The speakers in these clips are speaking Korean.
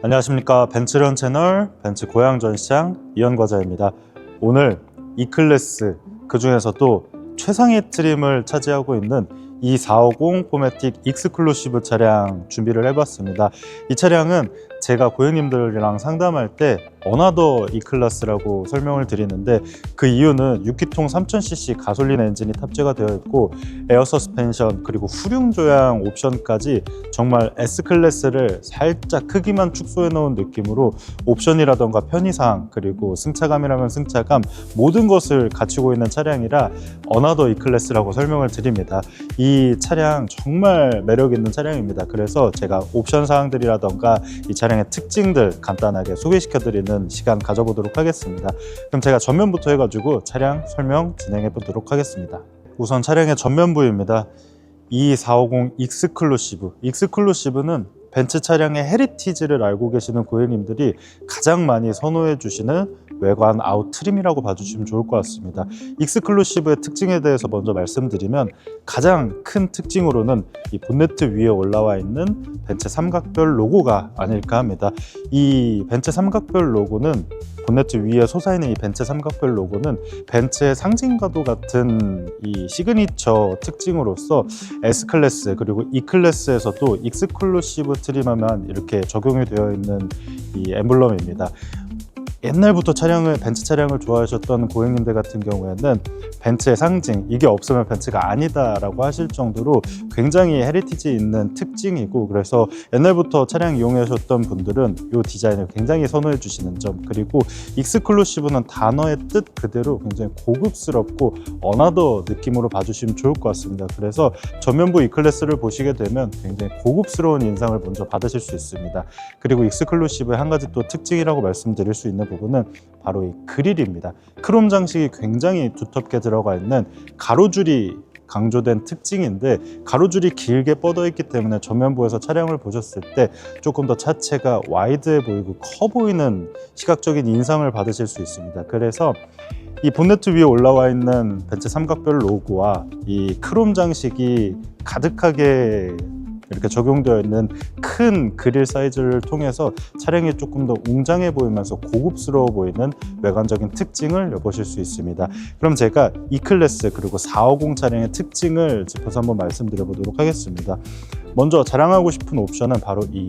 안녕하십니까. 벤츠런 채널 벤츠 고양 전시장 이현과자입니다. 오늘 E클래스, 그 중에서도 최상위 트림을 차지하고 있는 E450 포매틱 익스클루시브 차량 준비를 해봤습니다. 이 차량은 제가 고객님들이랑 상담할 때 어나더 E클래스라고 설명을 드리는데, 그 이유는 6기통 3000cc 가솔린 엔진이 탑재가 되어 있고 에어 서스펜션 그리고 후륜 조향 옵션까지 정말 S클래스를 살짝 크기만 축소해 놓은 느낌으로 옵션이라던가 편의사항 그리고 승차감이라면 승차감 모든 것을 갖추고 있는 차량이라 어나더 E클래스라고 설명을 드립니다. 이 차량 정말 매력 있는 차량입니다. 그래서 제가 옵션 사항들이라던가 이 차량의 특징들 간단하게 소개시켜 드리는 시간 가져보도록 하겠습니다. 그럼 제가 전면부터 해가지고 차량 설명 진행해 보도록 하겠습니다. 우선 차량의 전면부입니다. E450 익스클루시브. 익스클루시브는 벤츠 차량의 헤리티지를 알고 계시는 고객님들이 가장 많이 선호해 주시는 외관 아웃 트림이라고 봐주시면 좋을 것 같습니다. 익스클루시브의 특징에 대해서 먼저 말씀드리면, 가장 큰 특징으로는 이 본네트 위에 올라와 있는 벤츠 삼각별 로고가 아닐까 합니다. 이 벤츠 삼각별 로고는, 본네트 위에 솟아있는 이 벤츠 삼각별 로고는 벤츠의 상징과도 같은 이 시그니처 특징으로서 S클래스 그리고 E클래스에서도 익스클루시브 트림하면 이렇게 적용이 되어 있는 이 엠블럼입니다. 옛날부터 벤츠 차량을 좋아하셨던 고객님들 같은 경우에는 벤츠의 상징, 이게 없으면 벤츠가 아니다 라고 하실 정도로 굉장히 헤리티지 있는 특징이고, 그래서 옛날부터 차량 이용하셨던 분들은 이 디자인을 굉장히 선호해 주시는 점, 그리고 익스클루시브는 단어의 뜻 그대로 굉장히 고급스럽고 어나더 느낌으로 봐주시면 좋을 것 같습니다. 그래서 전면부 E클래스를 보시게 되면 굉장히 고급스러운 인상을 먼저 받으실 수 있습니다. 그리고 익스클루시브의 한 가지 또 특징이라고 말씀드릴 수 있는 부분은 바로 이 그릴입니다. 크롬 장식이 굉장히 두텁게 들어가 있는 가로줄이 강조된 특징인데, 가로줄이 길게 뻗어 있기 때문에 전면부에서 차량을 보셨을 때 조금 더 차체가 와이드해 보이고 커 보이는 시각적인 인상을 받으실 수 있습니다. 그래서 이 본네트 위에 올라와 있는 벤츠 삼각별 로고와 이 크롬 장식이 가득하게 이렇게 적용되어 있는 큰 그릴 사이즈를 통해서 차량이 조금 더 웅장해 보이면서 고급스러워 보이는 외관적인 특징을 엿보실 수 있습니다. 그럼 제가 E클래스 그리고 450 차량의 특징을 짚어서 한번 말씀드려 보도록 하겠습니다. 먼저 자랑하고 싶은 옵션은 바로 이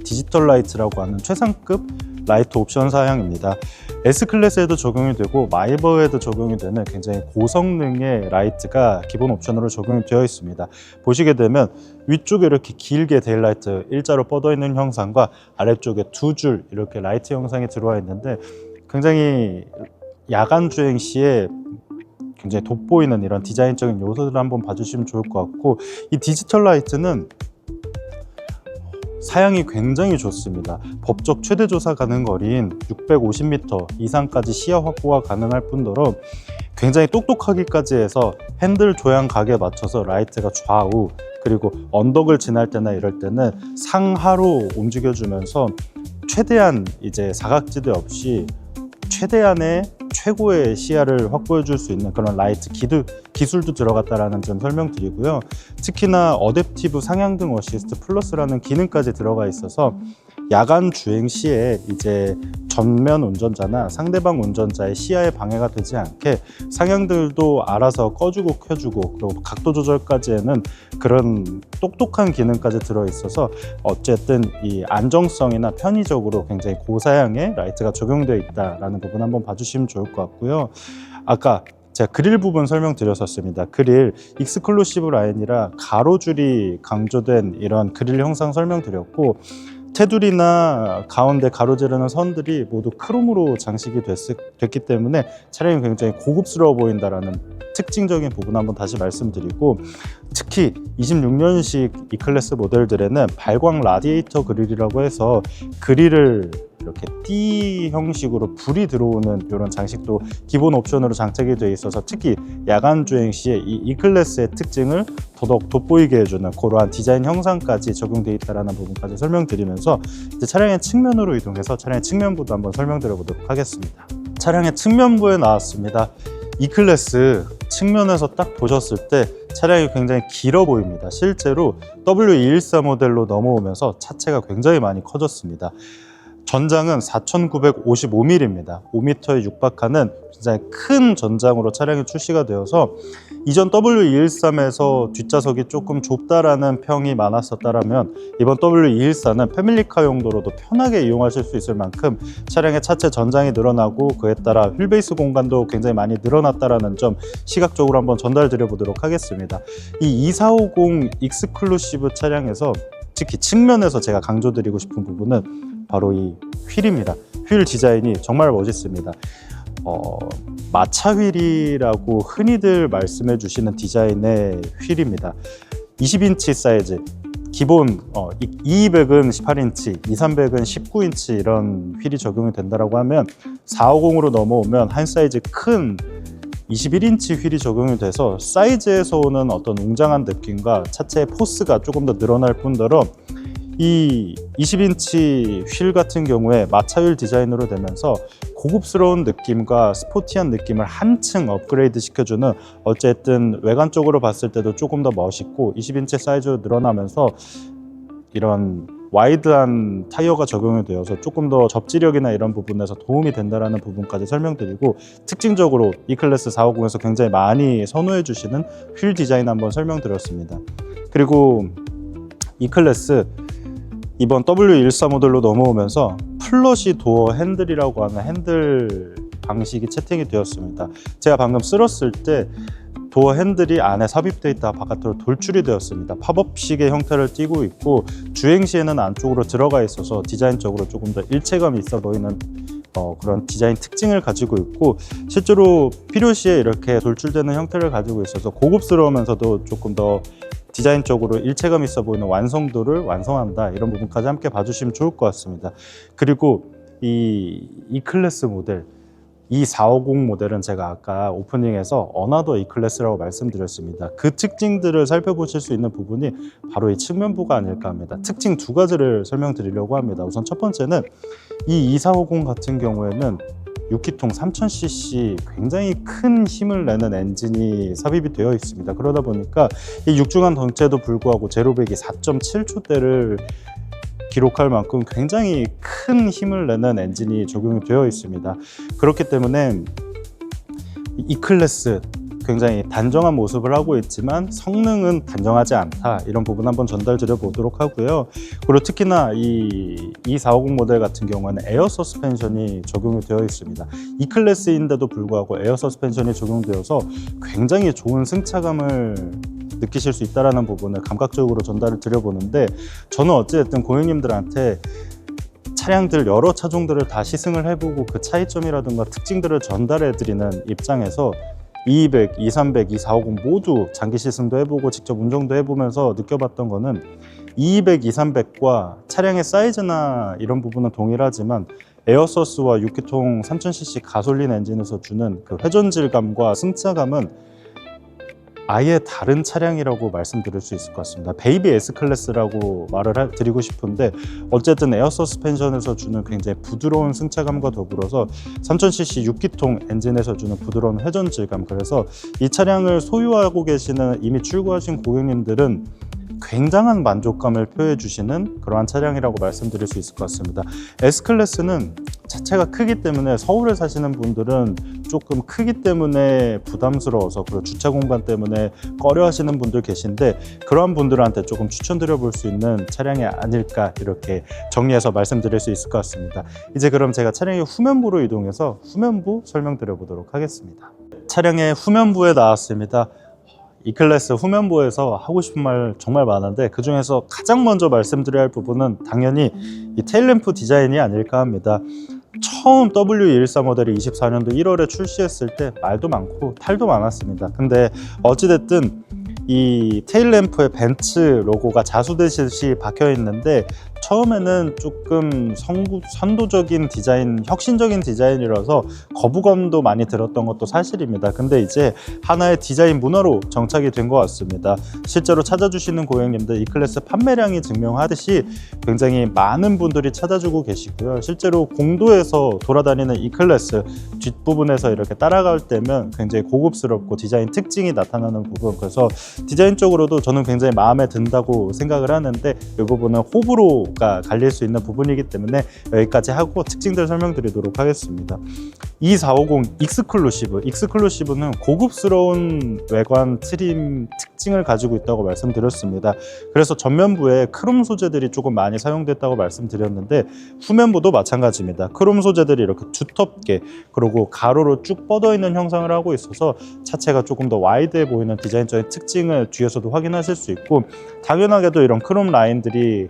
디지털 라이트라고 하는 최상급 라이트 옵션 사양입니다. S클래스에도 적용이 되고 마이버에도 적용이 되는 굉장히 고성능의 라이트가 기본 옵션으로 적용이 되어 있습니다. 보시게 되면 위쪽에 이렇게 길게 데일라이트 일자로 뻗어 있는 형상과 아래쪽에 두 줄 이렇게 라이트 형상이 들어와 있는데, 굉장히 야간 주행 시에 굉장히 돋보이는 이런 디자인적인 요소들을 한번 봐주시면 좋을 것 같고, 이 디지털 라이트는 사양이 굉장히 좋습니다. 법적 최대 조사 가능 거리인 650m 이상까지 시야 확보가 가능할 뿐더러 굉장히 똑똑하기까지 해서 핸들 조향 각에 맞춰서 라이트가 좌우 그리고 언덕을 지날 때나 이럴 때는 상하로 움직여주면서 최대한 이제 사각지대 없이 최대한의 최고의 시야를 확보해 줄 수 있는 그런 라이트 기술도 들어갔다라는 점 설명드리고요. 특히나 어댑티브 상향등 어시스트 플러스라는 기능까지 들어가 있어서 야간 주행 시에 이제 전면 운전자나 상대방 운전자의 시야에 방해가 되지 않게 상향등도 알아서 꺼주고 켜주고, 그리고 각도 조절까지에는 그런 똑똑한 기능까지 들어 있어서 어쨌든 이 안정성이나 편의적으로 굉장히 고사양의 라이트가 적용되어 있다라는 부분 한번 봐주시면 좋을 것 같고요. 아까 제가 그릴 부분 설명드렸었습니다. 그릴 익스클루시브 라인이라 가로줄이 강조된 이런 그릴 형상 설명드렸고, 테두리나 가운데 가로지르는 선들이 모두 크롬으로 장식이 됐기 때문에 차량이 굉장히 고급스러워 보인다라는 특징적인 부분 한번 다시 말씀드리고, 특히 26년식 E클래스 모델들에는 발광 라디에이터 그릴이라고 해서 그릴을 이렇게 띠 형식으로 불이 들어오는 이런 장식도 기본 옵션으로 장착이 되어 있어서 특히 야간 주행 시에 이 E클래스의 특징을 더더욱 돋보이게 해주는 그러한 디자인 형상까지 적용되어 있다는 부분까지 설명드리면서 이제 차량의 측면으로 이동해서 차량의 측면부도 한번 설명드려 보도록 하겠습니다. 차량의 측면부에 나왔습니다. E클래스 측면에서 딱 보셨을 때 차량이 굉장히 길어 보입니다. 실제로 W214 모델로 넘어오면서 차체가 굉장히 많이 커졌습니다. 전장은 4,955mm입니다. 5m에 육박하는 굉장히 큰 전장으로 차량이 출시가 되어서 이전 W213에서 뒷좌석이 조금 좁다라는 평이 많았었다면 이번 W214는 패밀리카 용도로도 편하게 이용하실 수 있을 만큼 차량의 차체 전장이 늘어나고 그에 따라 휠베이스 공간도 굉장히 많이 늘어났다라는 점 시각적으로 한번 전달 드려 보도록 하겠습니다. 이 2450 익스클루시브 차량에서 특히 측면에서 제가 강조드리고 싶은 부분은 바로 이 휠입니다. 휠 디자인이 정말 멋있습니다. 마차 휠이라고 흔히들 말씀해 주시는 디자인의 휠입니다. 20인치 사이즈, 기본 2200은 18인치, 2300은 19인치 이런 휠이 적용이 된다고 하면 450으로 넘어오면 한 사이즈 큰 21인치 휠이 적용이 돼서 사이즈에서 오는 어떤 웅장한 느낌과 차체의 포스가 조금 더 늘어날 뿐더러 이 20인치 휠 같은 경우에 마차 휠 디자인으로 되면서 고급스러운 느낌과 스포티한 느낌을 한층 업그레이드 시켜주는, 어쨌든 외관적으로 봤을 때도 조금 더 멋있고 20인치 사이즈로 늘어나면서 이런 와이드한 타이어가 적용이 되어서 조금 더 접지력이나 이런 부분에서 도움이 된다는 부분까지 설명드리고, 특징적으로 E클래스 450에서 굉장히 많이 선호해 주시는 휠 디자인 한번 설명드렸습니다. 그리고 E클래스 이번 W14 모델로 넘어오면서 플러시 도어 핸들이라고 하는 핸들 방식이 채팅이 되었습니다. 제가 방금 쓸었을 때 도어 핸들이 안에 삽입되어 있다가 바깥으로 돌출이 되었습니다. 팝업식의 형태를 띠고 있고 주행 시에는 안쪽으로 들어가 있어서 디자인적으로 조금 더 일체감이 있어 보이는 그런 디자인 특징을 가지고 있고, 실제로 필요시에 이렇게 돌출되는 형태를 가지고 있어서 고급스러우면서도 조금 더 디자인적으로 일체감 있어 보이는 완성도를 완성한다, 이런 부분까지 함께 봐주시면 좋을 것 같습니다. 그리고 이 E클래스 모델, 이 450 모델은 제가 아까 오프닝에서 어나더 E클래스라고 말씀드렸습니다. 그 특징들을 살펴보실 수 있는 부분이 바로 이 측면부가 아닐까 합니다. 특징 두 가지를 설명드리려고 합니다. 우선 첫 번째는 이 2450 같은 경우에는 6기통 3000cc 굉장히 큰 힘을 내는 엔진이 삽입이 되어 있습니다. 그러다 보니까 이 육중한 덩치에도 불구하고 제로백이 4.7초대를 기록할 만큼 굉장히 큰 힘을 내는 엔진이 적용이 되어 있습니다. 그렇기 때문에 E클래스 굉장히 단정한 모습을 하고 있지만 성능은 단정하지 않다, 이런 부분 한번 전달 드려 보도록 하고요. 그리고 특히나 이 450 모델 같은 경우는 에어 서스펜션이 적용이 되어 있습니다. E클래스인데도 불구하고 에어 서스펜션이 적용되어서 굉장히 좋은 승차감을 느끼실 수 있다는 부분을 감각적으로 전달을 드려보는데, 저는 어찌됐든 고객님들한테 차량들 여러 차종들을 다 시승을 해보고 그 차이점이라든가 특징들을 전달해 드리는 입장에서 200, 2300, 2450 모두 장기 시승도 해보고 직접 운전도 해보면서 느껴봤던 거는 200, 2300과 차량의 사이즈나 이런 부분은 동일하지만 에어서스와 6기통 3000cc 가솔린 엔진에서 주는 그 회전 질감과 승차감은 아예 다른 차량이라고 말씀드릴 수 있을 것 같습니다. 베이비 S클래스라고 말을 드리고 싶은데, 어쨌든 에어 서스펜션에서 주는 굉장히 부드러운 승차감과 더불어서 3000cc 6기통 엔진에서 주는 부드러운 회전 질감, 그래서 이 차량을 소유하고 계시는 이미 출고하신 고객님들은 굉장한 만족감을 표해 주시는 그러한 차량이라고 말씀드릴 수 있을 것 같습니다. S클래스는 자체가 크기 때문에 서울에 사시는 분들은 조금 크기 때문에 부담스러워서, 그리고 주차 공간 때문에 꺼려 하시는 분들 계신데, 그러한 분들한테 조금 추천드려 볼 수 있는 차량이 아닐까, 이렇게 정리해서 말씀드릴 수 있을 것 같습니다. 이제 그럼 제가 차량의 후면부로 이동해서 후면부 설명드려 보도록 하겠습니다. 차량의 후면부에 나왔습니다. E클래스 후면부에서 하고 싶은 말 정말 많은데, 그 중에서 가장 먼저 말씀드려야 할 부분은 당연히 이 테일램프 디자인이 아닐까 합니다. 처음 W214 모델이 24년도 1월에 출시했을 때 말도 많고 탈도 많았습니다. 근데 어찌됐든 이 테일램프에 벤츠 로고가 자수되듯이 박혀 있는데, 처음에는 조금 선도적인 디자인, 혁신적인 디자인이라서 거부감도 많이 들었던 것도 사실입니다. 근데 이제 하나의 디자인 문화로 정착이 된 것 같습니다. 실제로 찾아주시는 고객님들 E클래스 판매량이 증명하듯이 굉장히 많은 분들이 찾아주고 계시고요. 실제로 공도에서 돌아다니는 E클래스 뒷부분에서 이렇게 따라갈 때면 굉장히 고급스럽고 디자인 특징이 나타나는 부분, 그래서 디자인적으로도 저는 굉장히 마음에 든다고 생각을 하는데 이 부분은 호불호가 갈릴 수 있는 부분이기 때문에 여기까지 하고 특징들 설명드리도록 하겠습니다. E450 익스클루시브는 고급스러운 외관 트림 특징을 가지고 있다고 말씀드렸습니다. 그래서 전면부에 크롬 소재들이 조금 많이 사용됐다고 말씀드렸는데 후면부도 마찬가지입니다. 크롬 소재들이 이렇게 두텁게 그리고 가로로 쭉 뻗어 있는 형상을 하고 있어서 차체가 조금 더 와이드해 보이는 디자인적인 특징을 뒤에서도 확인하실 수 있고, 당연하게도 이런 크롬 라인들이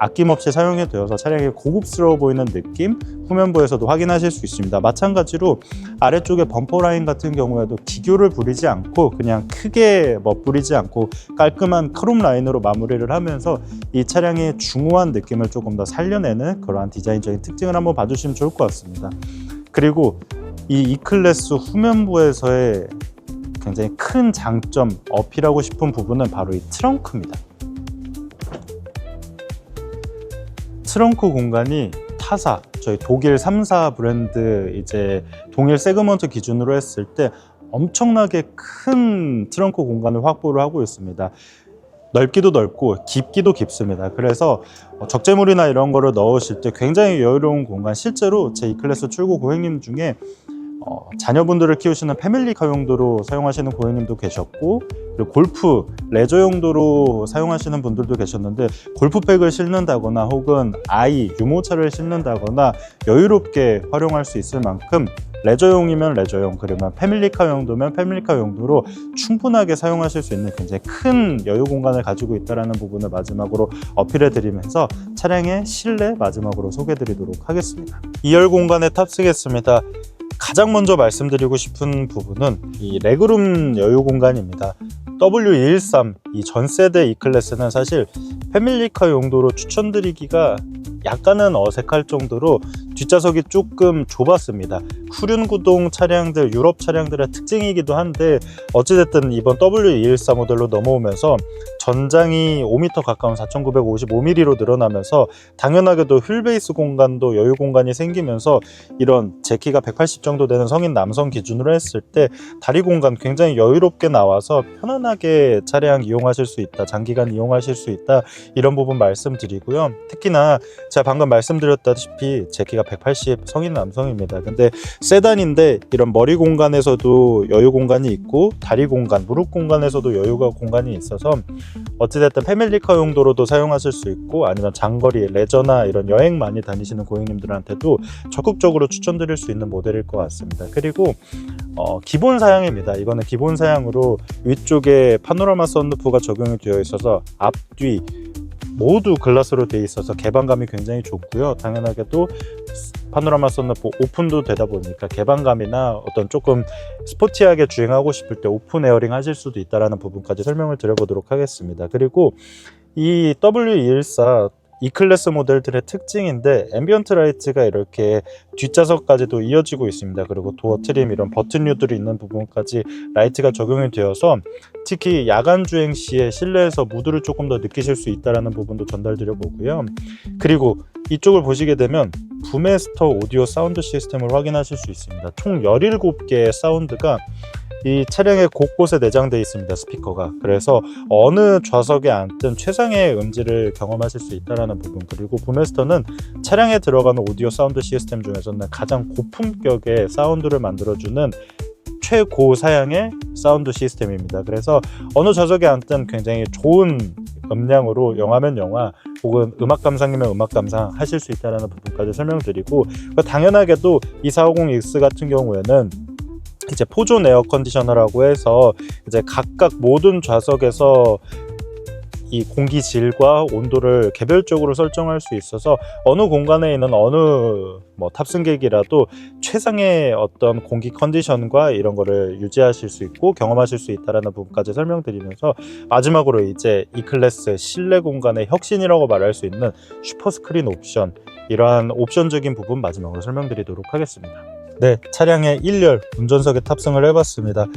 아낌없이 사용이 되어서 차량이 고급스러워 보이는 느낌 후면부에서도 확인하실 수 있습니다. 마찬가지로 아래쪽에 범퍼 라인 같은 경우에도 기교를 부리지 않고 그냥 크게 멋부리지 않고 깔끔한 크롬 라인으로 마무리를 하면서 이 차량의 중후한 느낌을 조금 더 살려내는 그러한 디자인적인 특징을 한번 봐주시면 좋을 것 같습니다. 그리고 이 E클래스 후면부에서의 굉장히 큰 장점, 어필하고 싶은 부분은 바로 이 트렁크입니다. 트렁크 공간이 타사, 저희 독일 3사 브랜드 이제 동일 세그먼트 기준으로 했을 때 엄청나게 큰 트렁크 공간을 확보를 하고 있습니다. 넓기도 넓고 깊기도 깊습니다. 그래서 적재물이나 이런 거를 넣으실 때 굉장히 여유로운 공간, 실제로 제 E클래스 출고 고객님 중에 자녀분들을 키우시는 패밀리카 용도로 사용하시는 고객님도 계셨고, 그리고 골프, 레저 용도로 사용하시는 분들도 계셨는데 골프백을 실는다거나 혹은 아이, 유모차를 실는다거나 여유롭게 활용할 수 있을 만큼 레저용이면 레저용, 그러면 패밀리카 용도면 패밀리카 용도로 충분하게 사용하실 수 있는 굉장히 큰 여유 공간을 가지고 있다는 부분을 마지막으로 어필해 드리면서 차량의 실내 마지막으로 소개해 드리도록 하겠습니다. 2열 공간에 탑승했습니다. 가장 먼저 말씀드리고 싶은 부분은 이 레그룸 여유 공간입니다. W213 이 전 세대 E클래스는 사실 패밀리카 용도로 추천드리기가 약간은 어색할 정도로 뒷좌석이 조금 좁았습니다. 후륜 구동 차량들, 유럽 차량들의 특징이기도 한데 어찌됐든 이번 W214 모델로 넘어오면서 전장이 5m 가까운 4,955mm로 늘어나면서 당연하게도 휠베이스 공간도 여유 공간이 생기면서 이런 제 키가 180 정도 되는 성인 남성 기준으로 했을 때 다리 공간 굉장히 여유롭게 나와서 편안하게 차량 이용하실 수 있다, 장기간 이용하실 수 있다, 이런 부분 말씀드리고요. 특히나 제가 방금 말씀드렸다시피 제 키가 180 성인 남성입니다. 근데 세단인데 이런 머리 공간에서도 여유 공간이 있고 다리 공간, 무릎 공간에서도 여유가 공간이 있어서 어찌됐든 패밀리카 용도로도 사용하실 수 있고 아니면 장거리, 레저나 이런 여행 많이 다니시는 고객님들한테도 적극적으로 추천드릴 수 있는 모델일 것 같습니다. 그리고 기본 사양입니다. 이거는 기본 사양으로 위쪽에 파노라마 썬루프가 적용이 되어 있어서 앞, 뒤 모두 글라스로 되어 있어서 개방감이 굉장히 좋고요. 당연하게도 파노라마 썬루프 오픈도 되다 보니까 개방감이나 어떤 조금 스포티하게 주행하고 싶을 때 오픈 에어링 하실 수도 있다는 부분까지 설명을 드려보도록 하겠습니다. 그리고 이 W214 E클래스 모델들의 특징인데 앰비언트 라이트가 이렇게 뒷좌석까지도 이어지고 있습니다. 그리고 도어 트림, 이런 버튼류들이 있는 부분까지 라이트가 적용이 되어서 특히 야간 주행 시에 실내에서 무드를 조금 더 느끼실 수 있다는 부분도 전달드려 보고요. 그리고 이쪽을 보시게 되면 부메스터 오디오 사운드 시스템을 확인하실 수 있습니다. 총 17개의 사운드가 이 차량의 곳곳에 내장되어 있습니다. 스피커가. 그래서 어느 좌석에 앉든 최상의 음질을 경험하실 수 있다는 부분, 그리고 부메스터는 차량에 들어가는 오디오 사운드 시스템 중에서는 가장 고품격의 사운드를 만들어주는 최고 사양의 사운드 시스템입니다. 그래서 어느 좌석에 앉든 굉장히 좋은 음량으로 영화면 영화 혹은 음악 감상이면 음악 감상 하실 수 있다는 부분까지 설명드리고, 당연하게도 2450X 같은 경우에는 이제 포존 에어 컨디셔너라고 해서 이제 각각 모든 좌석에서 이 공기 질과 온도를 개별적으로 설정할 수 있어서 어느 공간에 있는 어느 탑승객이라도 최상의 어떤 공기 컨디션과 이런 거를 유지하실 수 있고 경험하실 수 있다는 부분까지 설명드리면서, 마지막으로 이제 E클래스 실내 공간의 혁신이라고 말할 수 있는 슈퍼스크린 옵션, 이러한 옵션적인 부분 마지막으로 설명드리도록 하겠습니다. 네, 차량의 1열 운전석에 탑승을 해봤습니다.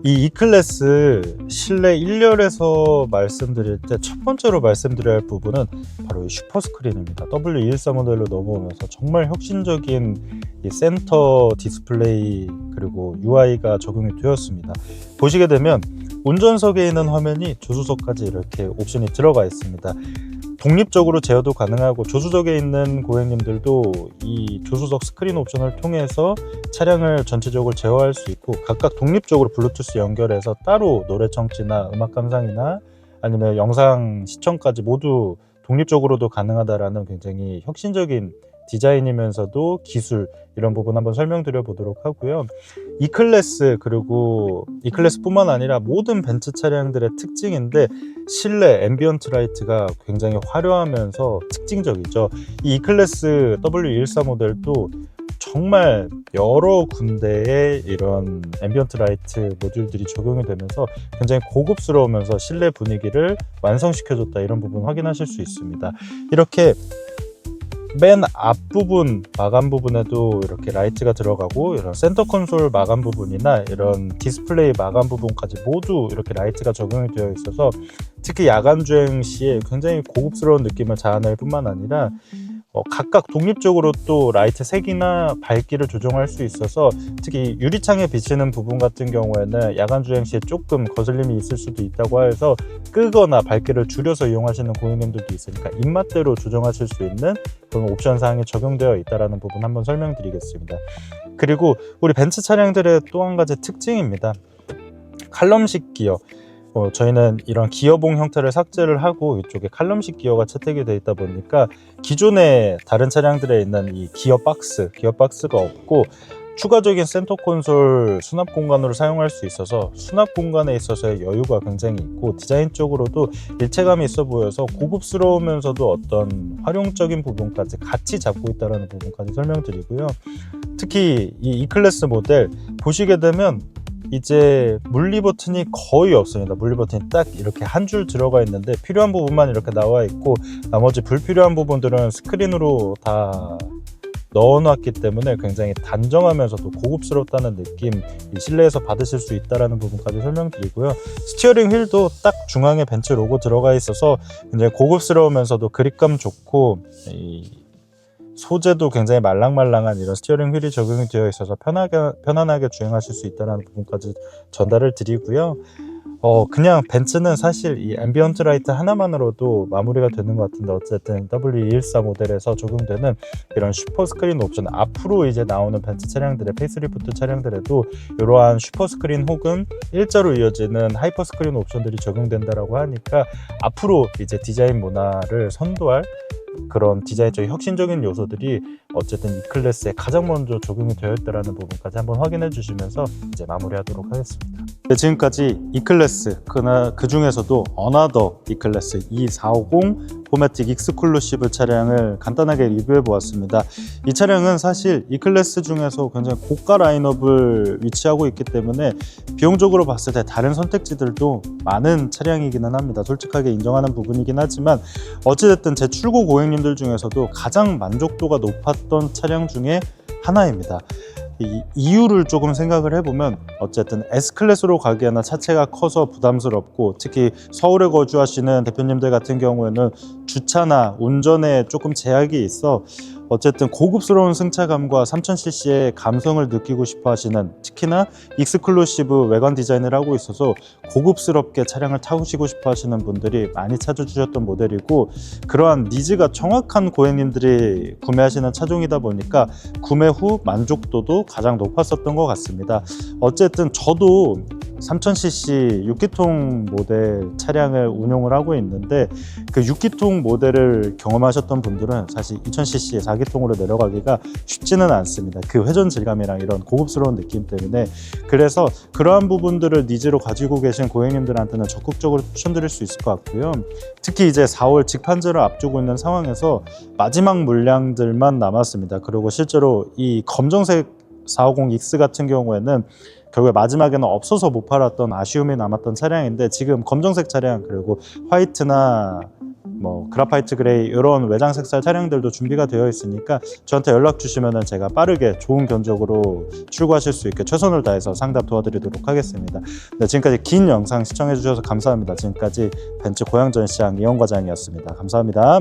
이 E클래스 실내 1열에서 말씀드릴 때 첫 번째로 말씀드려야 할 부분은 바로 이 슈퍼스크린입니다. W214 모델로 넘어오면서 정말 혁신적인 이 센터 디스플레이 그리고 UI가 적용이 되었습니다. 보시게 되면 운전석에 있는 화면이 조수석까지 이렇게 옵션이 들어가 있습니다. 독립적으로 제어도 가능하고 조수석에 있는 고객님들도 이 조수석 스크린 옵션을 통해서 차량을 전체적으로 제어할 수 있고, 각각 독립적으로 블루투스 연결해서 따로 노래 청취나 음악 감상이나 아니면 영상 시청까지 모두 독립적으로도 가능하다라는 굉장히 혁신적인 디자인이면서도 기술, 이런 부분 한번 설명드려 보도록 하고요. E클래스, 그리고 E클래스뿐만 아니라 모든 벤츠 차량들의 특징인데, 실내 앰비언트 라이트가 굉장히 화려하면서 특징적이죠. 이 E클래스 W214 모델도 정말 여러 군데에 이런 앰비언트 라이트 모듈들이 적용이 되면서 굉장히 고급스러우면서 실내 분위기를 완성시켜줬다, 이런 부분 확인하실 수 있습니다. 이렇게 맨 앞부분 마감 부분에도 이렇게 라이트가 들어가고, 이런 센터 콘솔 마감 부분이나 이런 디스플레이 마감 부분까지 모두 이렇게 라이트가 적용이 되어 있어서 특히 야간 주행 시에 굉장히 고급스러운 느낌을 자아낼 뿐만 아니라 각각 독립적으로 또 라이트 색이나 밝기를 조정할 수 있어서, 특히 유리창에 비치는 부분 같은 경우에는 야간 주행 시에 조금 거슬림이 있을 수도 있다고 해서 끄거나 밝기를 줄여서 이용하시는 고객님들도 있으니까 입맛대로 조정하실 수 있는 그런 옵션 사항이 적용되어 있다는 부분 한번 설명드리겠습니다. 그리고 우리 벤츠 차량들의 또 한 가지 특징입니다. 칼럼식 기어. 저희는 이런 기어봉 형태를 삭제를 하고 이쪽에 칼럼식 기어가 채택이 되어 있다 보니까 기존의 다른 차량들에 있는 이 기어박스가 없고, 추가적인 센터 콘솔 수납 공간으로 사용할 수 있어서 수납 공간에 있어서의 여유가 굉장히 있고, 디자인적으로도 일체감이 있어 보여서 고급스러우면서도 어떤 활용적인 부분까지 같이 잡고 있다는 부분까지 설명드리고요. 특히 이 E클래스 모델 보시게 되면 이제 물리 버튼이 거의 없습니다. 물리 버튼이 딱 이렇게 한 줄 들어가 있는데 필요한 부분만 이렇게 나와 있고, 나머지 불필요한 부분들은 스크린으로 다 넣어놨기 때문에 굉장히 단정하면서도 고급스럽다는 느낌, 이 실내에서 받으실 수 있다는 부분까지 설명드리고요. 스티어링 휠도 딱 중앙에 벤츠 로고 들어가 있어서 굉장히 고급스러우면서도 그립감 좋고, 소재도 굉장히 말랑말랑한 이런 스티어링 휠이 적용이 되어 있어서 편안하게 주행하실 수 있다는 부분까지 전달을 드리고요. 그냥 벤츠는 사실 이 앰비언트 라이트 하나만으로도 마무리가 되는 것 같은데, 어쨌든 W214 모델에서 적용되는 이런 슈퍼 스크린 옵션, 앞으로 이제 나오는 벤츠 차량들의 페이스리프트 차량들에도 이러한 슈퍼 스크린 혹은 일자로 이어지는 하이퍼 스크린 옵션들이 적용된다라고 하니까, 앞으로 이제 디자인 문화를 선도할 그런 디자인적인 혁신적인 요소들이 어쨌든 E클래스에 가장 먼저 적용이 되어 있다는 부분까지 한번 확인해 주시면서 이제 마무리하도록 하겠습니다. 네, 지금까지 E클래스, 그 중에서도 어나더 E클래스 E450 포매틱 익스클루시브 차량을 간단하게 리뷰해 보았습니다. 이 차량은 사실 E클래스 중에서 굉장히 고가 라인업을 위치하고 있기 때문에 비용적으로 봤을 때 다른 선택지들도 많은 차량이기는 합니다. 솔직하게 인정하는 부분이긴 하지만, 어찌됐든 제 출고 고객님들 중에서도 가장 만족도가 높았던 차량 중에 하나입니다. 이 이유를 조금 생각을 해보면, 어쨌든 S클래스로 가기에는 차체가 커서 부담스럽고, 특히 서울에 거주하시는 대표님들 같은 경우에는 주차나 운전에 조금 제약이 있어 어쨌든 고급스러운 승차감과 3000cc의 감성을 느끼고 싶어 하시는, 특히나 익스클루시브 외관 디자인을 하고 있어서 고급스럽게 차량을 타시고 싶어 하시는 분들이 많이 찾아주셨던 모델이고, 그러한 니즈가 정확한 고객님들이 구매하시는 차종이다 보니까 구매 후 만족도도 가장 높았었던 것 같습니다. 어쨌든 저도 3000cc 6기통 모델 차량을 운용을 하고 있는데 그 6기통 모델을 경험하셨던 분들은 사실 2000cc의 4기통으로 내려가기가 쉽지는 않습니다. 그 회전 질감이랑 이런 고급스러운 느낌 때문에. 그래서 그러한 부분들을 니즈로 가지고 계신 고객님들한테는 적극적으로 추천드릴 수 있을 것 같고요. 특히 이제 4월 직판제를 앞두고 있는 상황에서 마지막 물량들만 남았습니다. 그리고 실제로 이 검정색 450X 같은 경우에는 결국에 마지막에는 없어서 못 팔았던 아쉬움이 남았던 차량인데, 지금 검정색 차량 그리고 화이트나 뭐 그라파이트 그레이 이런 외장 색살 차량들도 준비가 되어 있으니까 저한테 연락 주시면 제가 빠르게 좋은 견적으로 출고하실 수 있게 최선을 다해서 상담 도와드리도록 하겠습니다. 네, 지금까지 긴 영상 시청해 주셔서 감사합니다. 지금까지 벤츠 고양전시장 이현 과장이었습니다. 감사합니다.